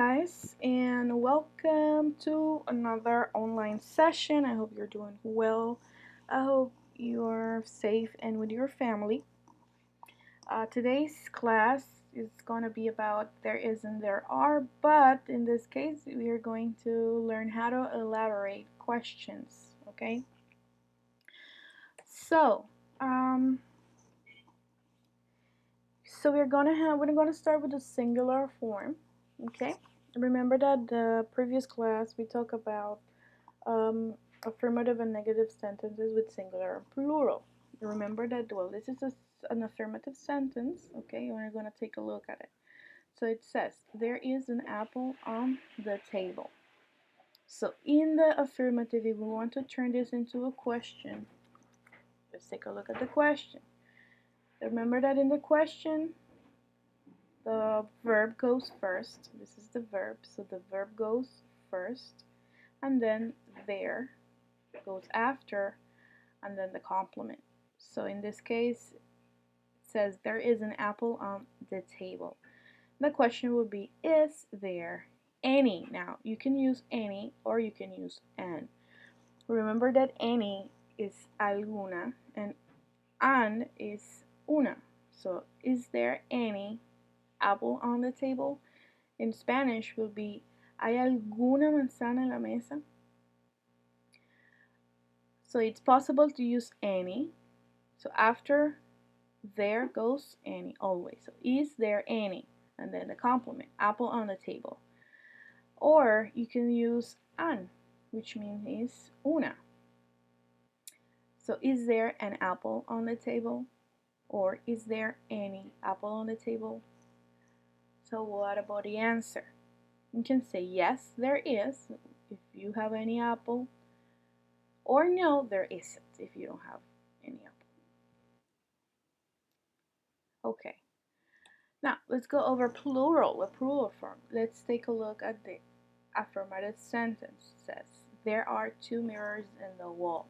Guys, and welcome to another online session. I hope you're doing well. I hope you're safe and with your family. Today's class is going to be about there is and there are, but in this case, we are going to learn how to elaborate questions. Okay, so um, we're gonna start with the singular form. Okay, remember that the previous class we talked about um, affirmative and negative sentences with singular and plural. Remember that, well, this is an affirmative sentence, okay, and we're going to take a look at it. So it says, there is an apple on the table. So in the affirmative, if we want to turn this into a question, let's take a look at the question. Remember that in the question, the verb goes first. This is the verb, so the verb goes first, and then there goes after, and then the complement. So in this case, it says there is an apple on the table. The question would be, is there any? Now, you can use any or you can use an. Remember that any is alguna and an is una. So, is there any apple on the table? In Spanish will be, ¿hay alguna manzana en la mesa? So it's possible to use any. So after there goes any always. So is there any? And then the complement, apple on the table. Or you can use an, which means is una. So is there an apple on the table? Or is there any apple on the table? So what about the answer? You can say yes, there is, if you have any apple. Or no, there isn't, if you don't have any apple. Okay. Now, let's go over plural, a plural form. Let's take a look at the affirmative sentence. It says, there are two mirrors in the wall.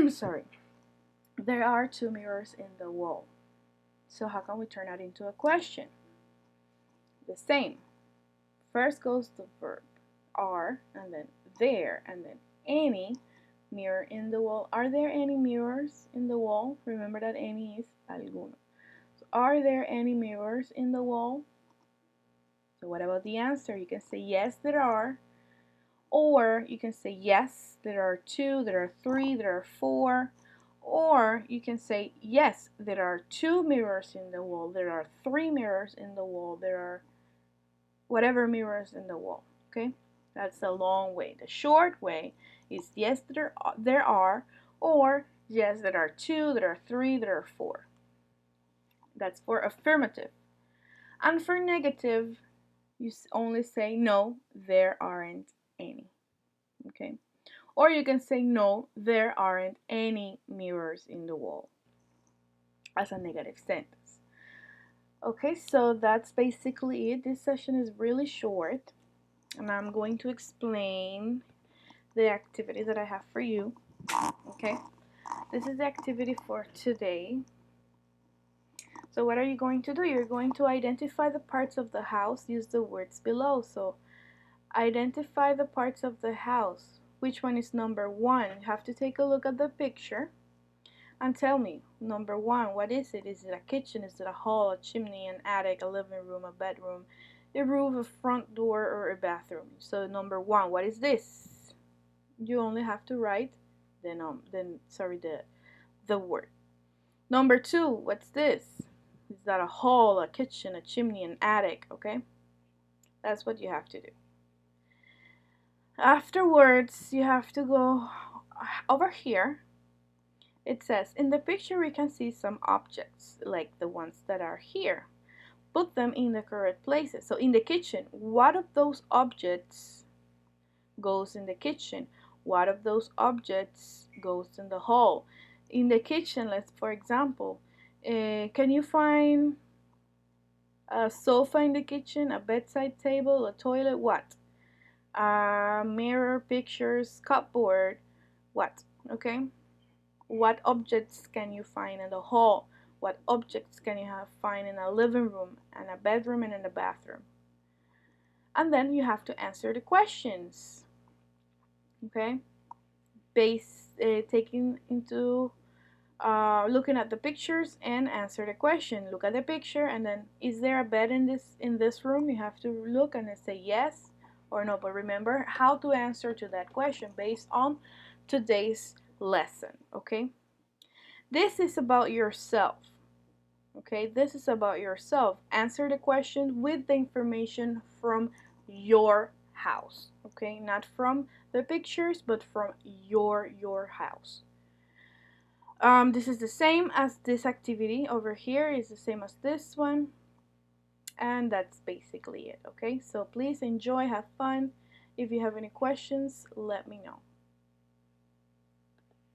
Sorry. There are two mirrors in the wall. So how can we turn that into a question? The same. First goes the verb, are, and then there, and then any mirror in the wall. Are there any mirrors in the wall? Remember that any is alguno. So are there any mirrors in the wall? So what about the answer? You can say yes, there are. Or you can say yes, there are two, there are three, there are four. Or you can say yes, there are two mirrors in the wall, there are three mirrors in the wall, there are whatever mirrors in the wall. Okay, that's the long way. The short way is yes, there are, or yes, there are two, there are three, there are four. That's for affirmative. And for negative, you only say no, there aren't any. Okay, or you can say no, there aren't any mirrors in the wall as a negative sentence. Okay, so that's basically it. This session is really short, and I'm going to explain the activity that I have for you. Okay, this is the activity for today. So what are you going to do? You're going to identify the parts of the house. Use the words below. So identify the parts of the house. Which one is number one? You have to take a look at the picture and tell me, number one, what is it? Is it a kitchen? Is it a hall, a chimney, an attic, a living room, a bedroom, a roof, a front door, or a bathroom? So number one, what is this? You only have to write the word. Number two, what's this? Is that a hall, a kitchen, a chimney, an attic? Okay, that's what you have to do. Afterwards, you have to go over here. It says, in the picture we can see some objects, like the ones that are here. Put them in the correct places. So in the kitchen, what of those objects goes in the kitchen? What of those objects goes in the hall? In the kitchen, let's, for example, can you find a sofa in the kitchen, a bedside table, a toilet, what? Mirror, pictures, cupboard, what? Okay. What objects can you find in the hall? What objects can you find in a living room and a bedroom and in a bathroom? and then you have to answer the questions. Okay, taking into looking at the pictures and answer the question. Look at the picture and then, is there a bed in this room? You have to look and then say yes or no. But remember how to answer to that question based on today's lesson. Okay, this is about yourself. Okay, this is about yourself. Answer the question with the information from your house. Okay, not from the pictures, but from your house. This is the same as this activity over here, is the same as this one, and that's basically it. Okay, so please enjoy, have fun. If you have any questions, let me know.